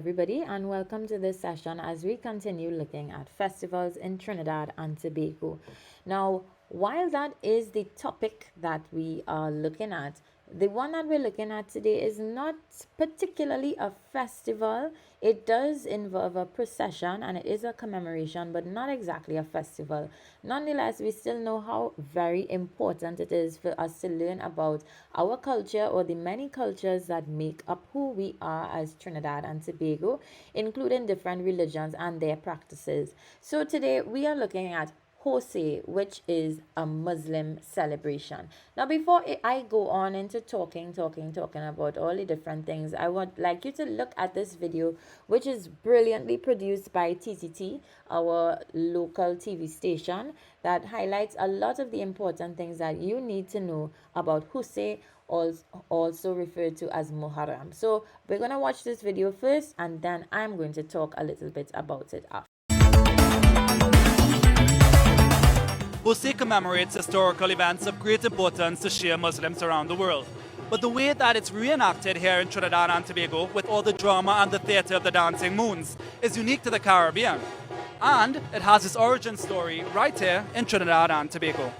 everybody, and welcome to this session as we continue looking at festivals in Trinidad and Tobago. Now, while that is the topic that we are looking at, the one that we're looking at today is not particularly a festival. It does involve a procession and it is a commemoration, but not exactly a festival. Nonetheless, we still know how very important it is for us to learn about our culture or the many cultures that make up who we are as Trinidad and Tobago, including different religions and their practices. So today we are looking at Hosay, which is a Muslim celebration. Now, before I go on into talking about all the different things, I would like you to look at this video, which is brilliantly produced by TTT, our local TV station, that highlights a lot of the important things that you need to know about Husay, also referred to as Muharram. So we're going to watch this video first, and then I'm going to talk a little bit about it after. Hosay commemorates historical events of great importance to Shia Muslims around the world. But the way that it's reenacted here in Trinidad and Tobago with all the drama and the theatre of the dancing moons is unique to the Caribbean. And it has its origin story right here in Trinidad and Tobago.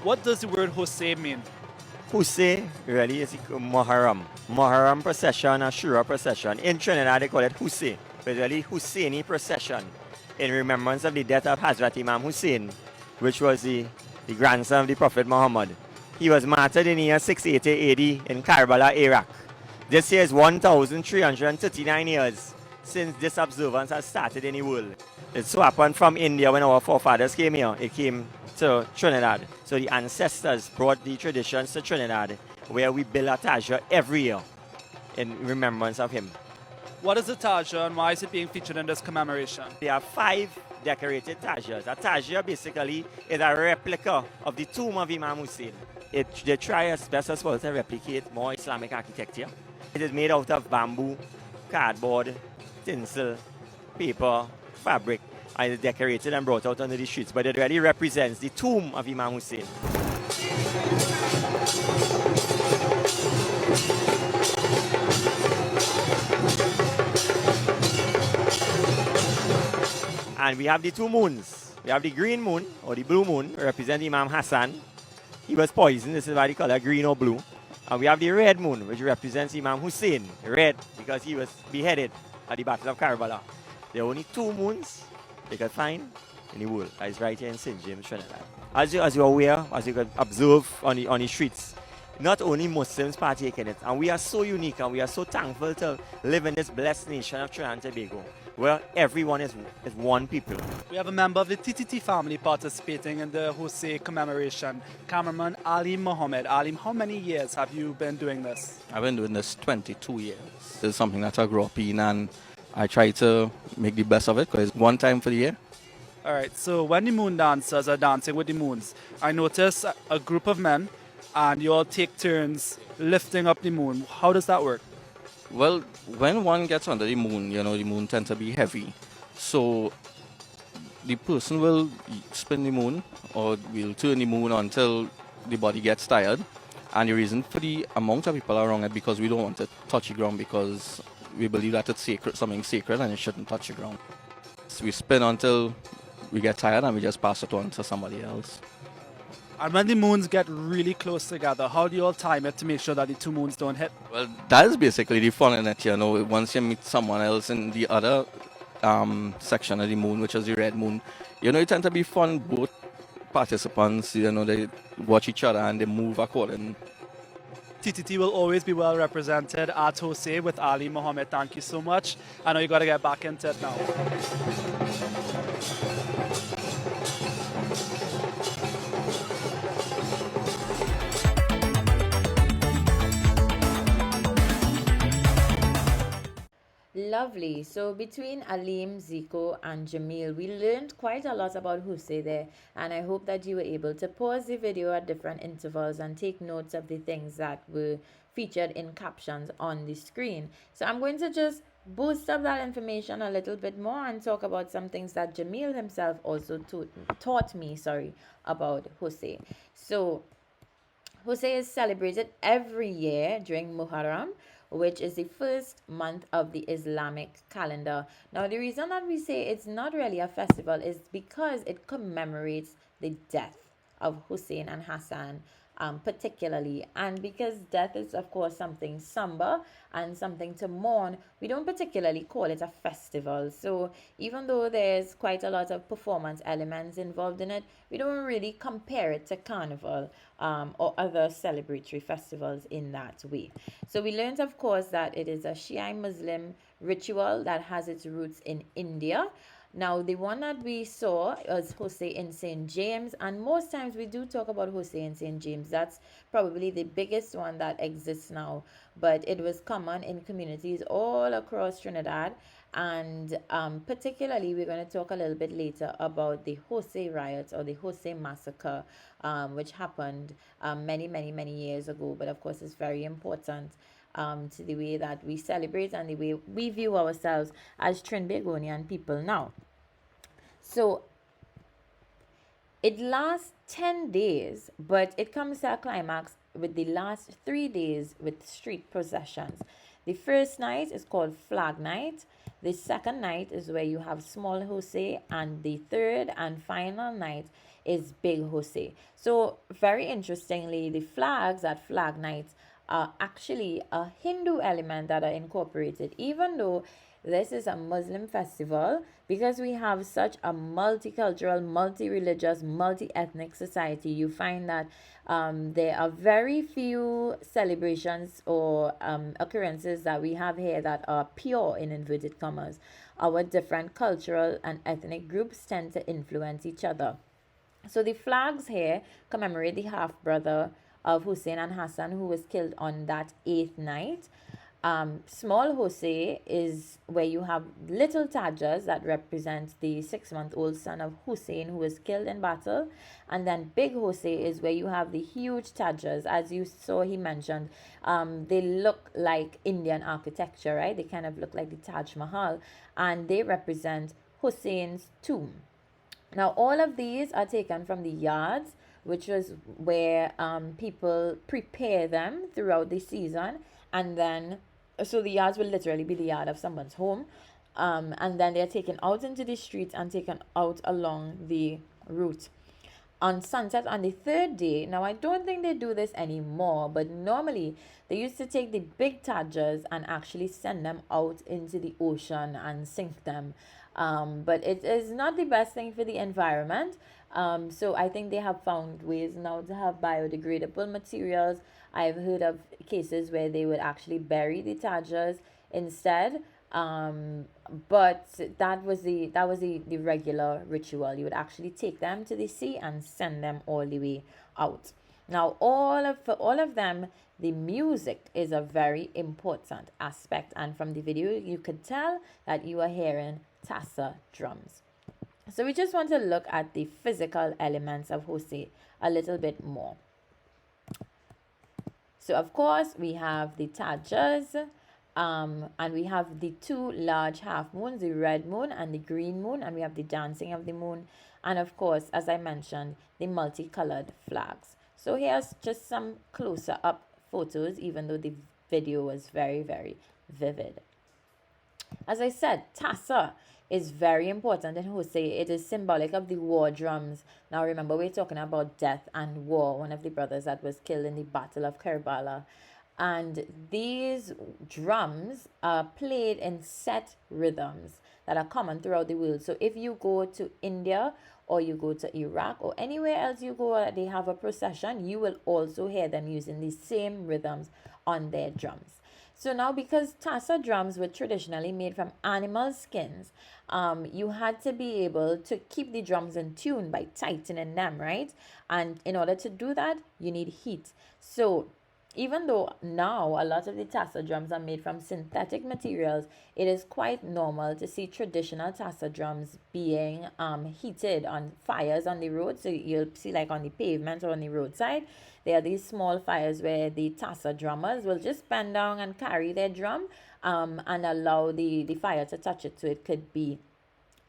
What does the word Hosay mean? Husay really is Muharram. Muharram procession, Ashura procession. In Trinidad they call it Husay, but really Husseini procession in remembrance of the death of Hazrat Imam Hussein, which was the grandson of the Prophet Muhammad. He was martyred in the year 680 AD in Karbala, Iraq. This year is 1,339 years since this observance has started in the world. It so happened from India when our forefathers came here. It came to Trinidad. So the ancestors brought the traditions to Trinidad, where we build a Taja every year in remembrance of him. What is the Taja and why is it being featured in this commemoration? There are 5 decorated Tajas. A Taja basically is a replica of the tomb of Imam Hussein. They try as best as possible to replicate more Islamic architecture. It is made out of bamboo, cardboard, tinsel, paper, fabric, and it's decorated and brought out onto the streets, but it really represents the tomb of Imam Hussein. And we have the 2 moons. We have the green moon, or the blue moon, representing Imam Hassan. He was poisoned, this is why they call it green or blue. And we have the red moon, which represents Imam Hussein, red, because he was beheaded at the Battle of Karbala. There are only 2 moons they could find in the world. That is right here in St. James, Trinidad. As you're aware, as you can observe on the streets, not only Muslims partake in it, and we are so unique and we are so thankful to live in this blessed nation of Trinidad and Tobago, where everyone is one people. We have a member of the TTT family participating in the Hosay commemoration, cameraman Ali Mohammed. Ali, how many years have you been doing this? I've been doing this 22 years. This is something that I grew up in and I try to make the best of it because it's one time for the year. All right, so when the moon dancers are dancing with the moons, I notice a group of men and you all take turns lifting up the moon. How does that work? Well, when one gets under the moon, the moon tends to be heavy. So the person will spin the moon or will turn the moon until the body gets tired. And the reason for the amount of people around it because we don't want to touch the ground because we believe that it's sacred, something sacred, and it shouldn't touch the ground. So we spin until we get tired and we just pass it on to somebody else. And when the moons get really close together, how do you all time it to make sure that the 2 moons don't hit? Well, that is basically the fun in it, Once you meet someone else in the other section of the moon, which is the red moon, it tends to be fun. Both participants, they watch each other and they move according. TTT will always be well represented at Hosay with Ali Mohammed. Thank you so much. I know you got to get back into it now. Lovely. So between Alim, Zico, and Jamil, we learned quite a lot about Hussein there, and I hope that you were able to pause the video at different intervals and take notes of the things that were featured in captions on the screen. So I'm going to just boost up that information a little bit more and talk about some things that Jamil himself also taught me, about Hussein. So Hosay is celebrated every year during Muharram, which is the first month of the Islamic calendar. Now, the reason that we say it's not really a festival is because it commemorates the death of Hussein and Hassan, particularly. And because death is, of course, something somber and something to mourn, we don't particularly call it a festival. So, even though there's quite a lot of performance elements involved in it, we don't really compare it to carnival or other celebratory festivals in that way. So, we learned, of course, that it is a Shia Muslim ritual that has its roots in India. Now, the one that we saw was Hosay in St. James, and most times we do talk about Hosay in St. James. That's probably the biggest one that exists now, but it was common in communities all across Trinidad. And particularly, we're going to talk a little bit later about the Hosay riots or the Hosay massacre, which happened many years ago. But of course, it's very important to the way that we celebrate and the way we view ourselves as Trinbagonian people now. So it lasts 10 days, but it comes to a climax with the last 3 days with street processions. The first night is called Flag Night. The second night is where you have Small Hosay, and the third and final night is Big Hosay. So, very interestingly, the flags at Flag Night are actually a Hindu element that are incorporated, even though this is a Muslim festival, because we have such a multicultural, multi-religious, multi-ethnic society. You find that there are very few celebrations or occurrences that we have here that are pure in inverted commas. Our different cultural and ethnic groups tend to influence each other. So the flags here commemorate the half brother of Hussein and Hassan, who was killed on that 8th night. Small Hosay is where you have little Tajas that represent the 6-month-old son of Hussein, who was killed in battle. And then Big Hosay is where you have the huge Tajas. As you saw, he mentioned, they look like Indian architecture, right? They kind of look like the Taj Mahal, and they represent Hussein's tomb. Now, all of these are taken from the yards, which was where people prepare them throughout the season. And then, so the yards will literally be the yard of someone's home. And then they're taken out into the streets and taken out along the route. On sunset on the third day, now I don't think they do this anymore, but normally they used to take the big Tajas and actually send them out into the ocean and sink them. But it is not the best thing for the environment. So I think they have found ways now to have biodegradable materials. I've heard of cases where they would actually bury the Tajas instead. But that was the regular ritual. You would actually take them to the sea and send them all the way out. Now, for all of them, the music is a very important aspect, and from the video, you could tell that you are hearing tassa drums. So we just want to look at the physical elements of Hosay a little bit more. So of course we have the Tajas, and we have the two large half moons, the red moon and the green moon, and we have the dancing of the moon, and of course, as I mentioned, the multicolored flags. So here's just some closer up photos, even though the video was very vivid. As I said, tassa is very important in Hosay. It is symbolic of the war drums. Now remember, we're talking about death and war, one of the brothers that was killed in the Battle of Karbala. And these drums are played in set rhythms that are common throughout the world. So if you go to India or you go to Iraq or anywhere else you go, they have a procession, you will also hear them using the same rhythms on their drums. So now, because tassa drums were traditionally made from animal skins, you had to be able to keep the drums in tune by tightening them, right? And in order to do that, you need heat. So even though now a lot of the tassa drums are made from synthetic materials, it is quite normal to see traditional tassa drums being heated on fires on the road. So you'll see, like on the pavement or on the roadside, there are these small fires where the tassa drummers will just bend down and carry their drum, and allow the fire to touch it, so it could be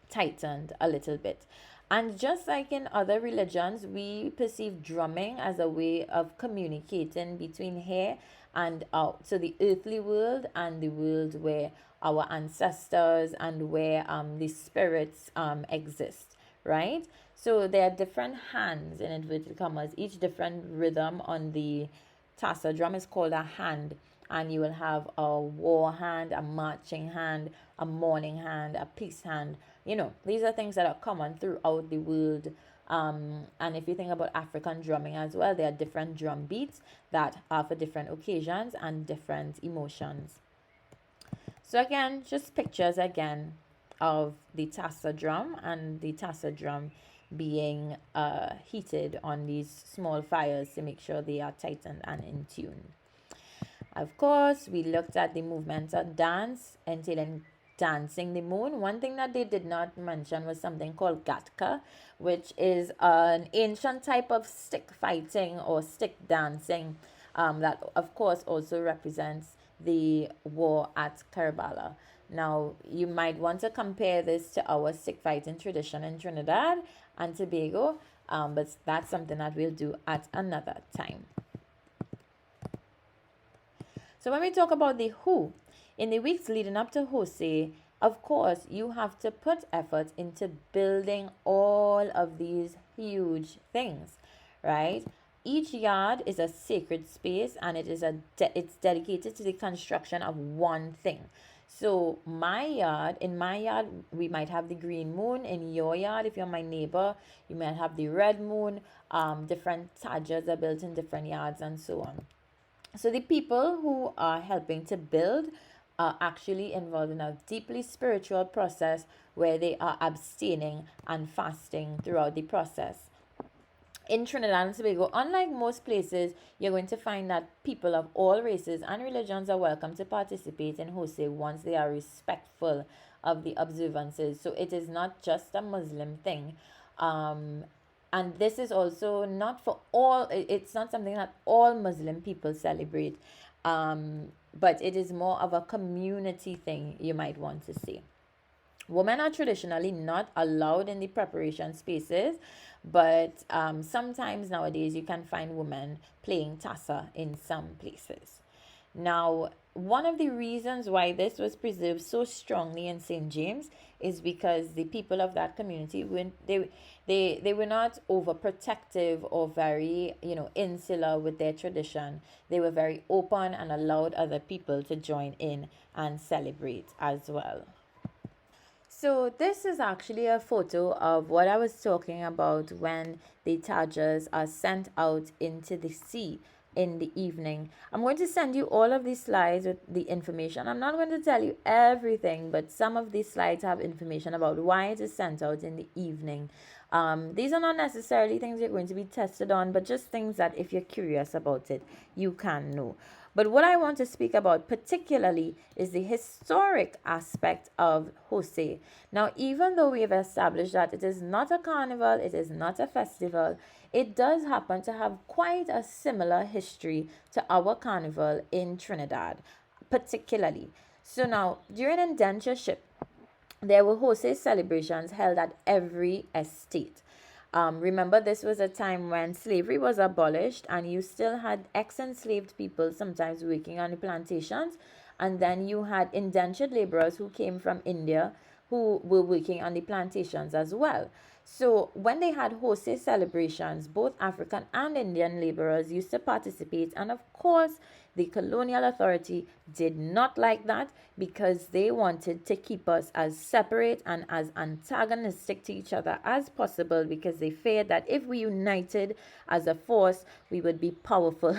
tightened a little bit. And just like in other religions, we perceive drumming as a way of communicating between here and out. So the earthly world and the world where our ancestors and where the spirits exist, right? So there are different hands in inverted commas. Each different rhythm on the tassa drum is called a hand, and you will have a war hand, a marching hand, a mourning hand, a peace hand. These are things that are common throughout the world. And if you think about African drumming as well, there are different drum beats that are for different occasions and different emotions. So again, just pictures again of the tassa drum, and the tassa drum being heated on these small fires to make sure they are tightened and in tune. Of course, we looked at the movements of dance, entailing dancing the moon. One thing that they did not mention was something called gatka, which is an ancient type of stick fighting or stick dancing, that of course also represents the war at Karbala. Now, you might want to compare this to our stick fighting tradition in Trinidad and Tobago, but that's something that we'll do at another time. So when we talk about the who, in the weeks leading up to Hosay, of course, you have to put effort into building all of these huge things, right? Each yard is a sacred space, and it's dedicated to the construction of one thing. So in my yard, we might have the green moon. In your yard, if you're my neighbor, you might have the red moon. Different tajas are built in different yards and so on. So the people who are helping to build are actually involved in a deeply spiritual process where they are abstaining and fasting throughout the process. In Trinidad and Tobago, unlike most places, you're going to find that people of all races and religions are welcome to participate in Hosay once they are respectful of the observances. So it is not just a Muslim thing. And this is also not for all, it's not something that all Muslim people celebrate, but it is more of a community thing, you might want to say. Women are traditionally not allowed in the preparation spaces, but sometimes nowadays you can find women playing tassa in some places. Now, one of the reasons why this was preserved so strongly in St. James is because the people of that community, they were not overprotective or very insular with their tradition. They were very open and allowed other people to join in and celebrate as well. So this is actually a photo of what I was talking about when the Tajas are sent out into the sea in the evening. I'm going to send you all of these slides with the information. I'm not going to tell you everything, but some of these slides have information about why it is sent out in the evening. These are not necessarily things you're going to be tested on, but just things that if you're curious about it, you can know. But what I want to speak about particularly is the historic aspect of Hosay. Now, even though we have established that it is not a carnival, it is not a festival, it does happen to have quite a similar history to our carnival in Trinidad, particularly. So now, during indentureship, there were Hosay celebrations held at every estate. Remember, this was a time when slavery was abolished, and you still had ex-enslaved people sometimes working on the plantations, and then you had indentured laborers who came from India who were working on the plantations as well. So when they had Hosay celebrations, both African and Indian laborers used to participate, and of course, the colonial authority did not like that because they wanted to keep us as separate and as antagonistic to each other as possible, because they feared that if we united as a force, we would be powerful.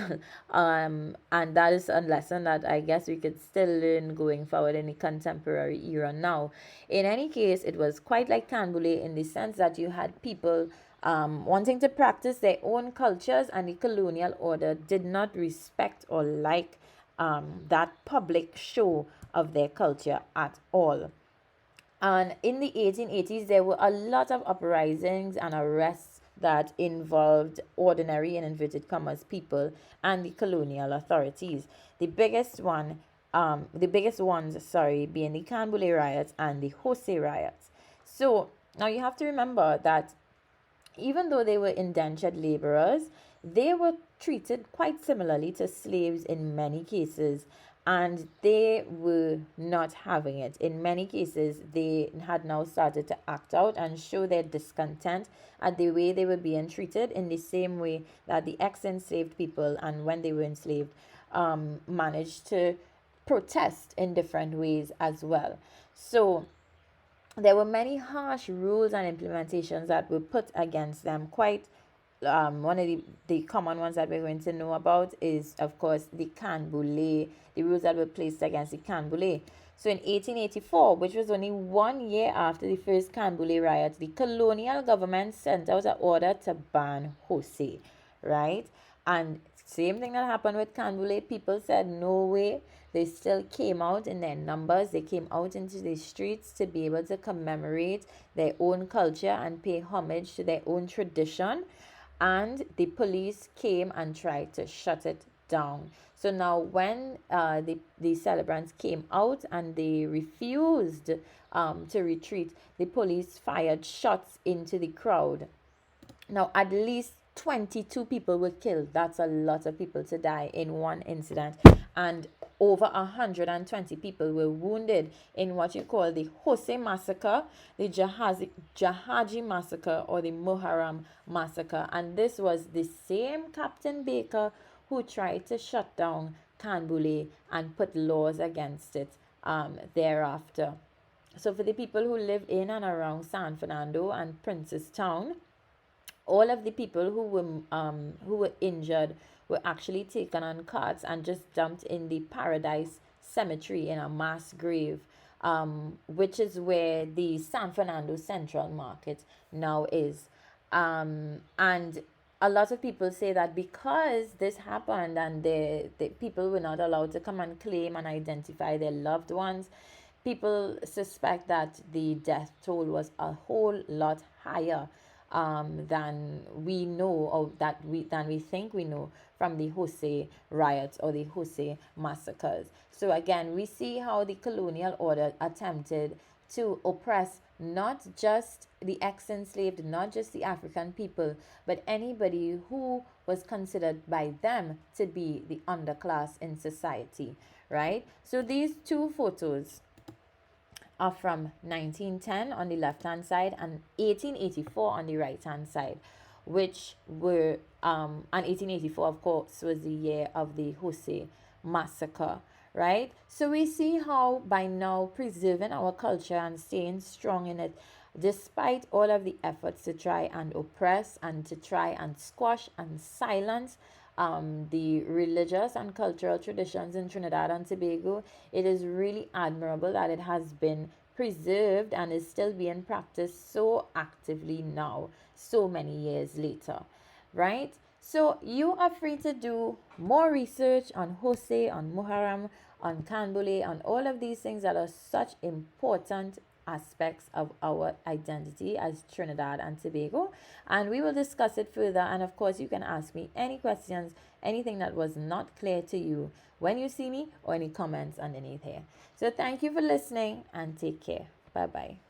And that is a lesson that I guess we could still learn going forward in the contemporary era now. In any case, it was quite like Canboulay in the sense that you had people wanting to practice their own cultures, and the colonial order did not respect or like that public show of their culture at all. And in the 1880s, there were a lot of uprisings and arrests that involved ordinary, in inverted commas, people and the colonial authorities. The biggest one, the biggest ones, sorry, being the Canbule riots and the Hosay riots. So now you have to remember that even though they were indentured laborers, they were treated quite similarly to slaves in many cases, and they were not having it. In many cases, they had now started to act out and show their discontent at the way they were being treated, in the same way that the ex enslaved people, and when they were enslaved, managed to protest in different ways as well. So, there were many harsh rules and implementations that were put against them. Quite one of the common ones that we're going to know about is, of course, the canboulay, the rules that were placed against the canboulay. So in 1884, which was only 1 year after the first canboulay riots, the colonial government sent out an order to ban Hosay, right? And same thing that happened with canboulay. People said no way. They still came out in their numbers. They came out into the streets to be able to commemorate their own culture and pay homage to their own tradition. And the police came and tried to shut it down. So now, when the celebrants came out and they refused to retreat, the police fired shots into the crowd. Now, at least 22 people were killed. That's a lot of people to die in one incident. And over 120 people were wounded in what you call the Hosay massacre, the Jahaji massacre, or the Muharram massacre. And this was the same Captain Baker who tried to shut down Canboulay and put laws against it thereafter. So for the people who live in and around San Fernando and Princestown, all of the people who were injured were actually taken on carts and just dumped in the Paradise Cemetery in a mass grave, which is where the San Fernando Central Market now is. And a lot of people say that because this happened and the people were not allowed to come and claim and identify their loved ones, people suspect that the death toll was a whole lot higher than we know, or than we think we know, from the Hosay riots or the Hosay massacres. So again, we see how the colonial order attempted to oppress not just the ex-enslaved, not just the African people, but anybody who was considered by them to be the underclass in society, right? So these two photos are from 1910 on the left hand side and 1884 on the right hand side, which were and 1884, of course, was the year of the Hosay massacre, right? So we see how by now preserving our culture and staying strong in it, despite all of the efforts to try and oppress and to try and squash and silence the religious and cultural traditions in Trinidad and Tobago, it is really admirable that it has been preserved and is still being practiced so actively now, so many years later, right? So you are free to do more research on Hosay, on Muharram, on Canboulay, on all of these things that are such important aspects of our identity as Trinidad and Tobago, and we will discuss it further. And of course, you can ask me any questions, anything that was not clear to you when you see me, or any comments underneath here. So thank you for listening and take care. Bye bye.